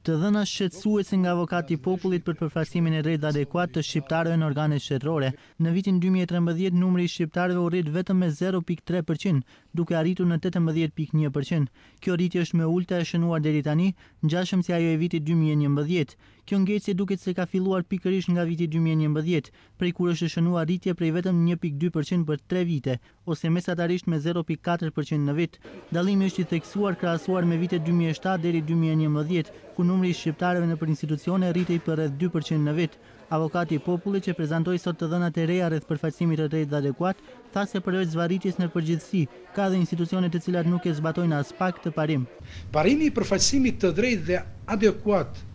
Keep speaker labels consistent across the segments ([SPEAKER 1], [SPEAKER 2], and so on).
[SPEAKER 1] Të dhëna shqetësuese nga avokati i popullit për përfaqësimin e drejtë dhe adekuat të shqiptarëve në organet shtetërore. Në vitin 2013 numri i shqiptarëve u rrit vetëm me 0.3%, duke arritur në 18.1%. Kjo rritje është më e ulta e shënuar deri tani, ngjashëm si ajo e vitit 2011. Kjo ngjecje duket se ka filluar pikërisht nga viti 2011, prej kur është shënuar rritje prej vetëm 1.2% për 3 vite, ose mesatarisht me 0.4% në vit. Dallimi është i theksuar krahasuar me vitet 2007 deri 2011, ku numri i shqiptarëve nëpër institucione rritej për rreth 2% në vit. Avokati i popullit, që prezantoi sot të dhënat e reja rreth përfaqësimit të drejtë dhe adekuat, tha se përveç zvarritjes në përgjithësi, ka dhe institucione të cilat nuk e zbatojnë as pak të parim.
[SPEAKER 2] Parimi i përfaqësimit të drejtë dhe adekuat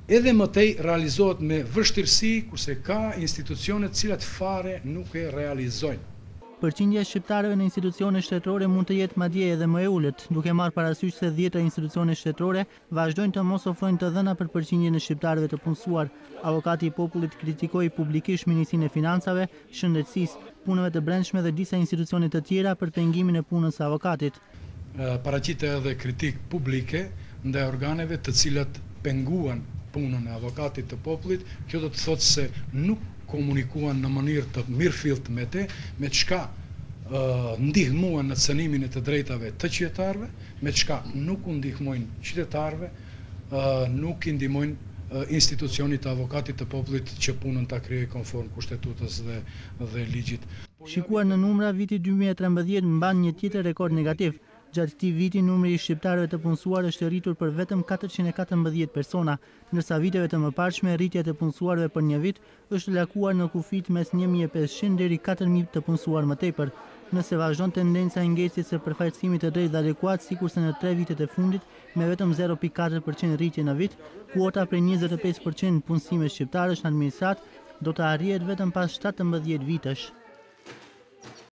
[SPEAKER 2] edhe më tej realizohet me vështirësi, kurse ka institucione të cilat fare nuk e realizojnë.
[SPEAKER 1] Përqindja e shqiptarëve në institucione shtetërore mund të jetë madje edhe më e ulët, duke marrë parasysh se 10 institucione shtetërore vazhdojnë të mos ofrojnë të dhëna për përqindjen e shqiptarëve të punësuar. Avokati i popullit kritikoi publikisht Ministrinë e Financave, Shëndetësisë, Punëve të Brendshme dhe disa institucione të tjera për pengimin e punës së avokatit.
[SPEAKER 2] Paraqitet edhe kritik publike ndaj organeve të cilat penguan punën e avokatit të popullit. Kjo do të thotë se nuk komunikuan në mënyrë të mirëfillt me te, me çka ndihmuan në cënimin e të drejtave të qytetarëve, me çka nuk u ndihmojnë qytetarëve, nuk i ndihmojnë institucionit të avokatit të popullit që punën ta krijojë konform kushtetutës dhe ligjit.
[SPEAKER 1] Shikuar në numra, viti 2013 mban një tjetër rekord negativ. Gjatë këtij viti numri i shqiptarëve të punësuar është rritur për vetëm 414 persona, ndërsa viteve të mëparshme rritja e punësuarve për një vit është lakuar në kufit mes 1500 deri 4000 të punësuar më tepër. Nëse vazhdon tendenca e ngjecjes së përfaqësimit të drejtë dhe adekuat sikurse në 3 vitet e fundit, me vetëm 0.4% rritje në vit, kuota prej 25% punësime shqiptarësh në administratë do të arrihet vetëm pas 17 vitesh.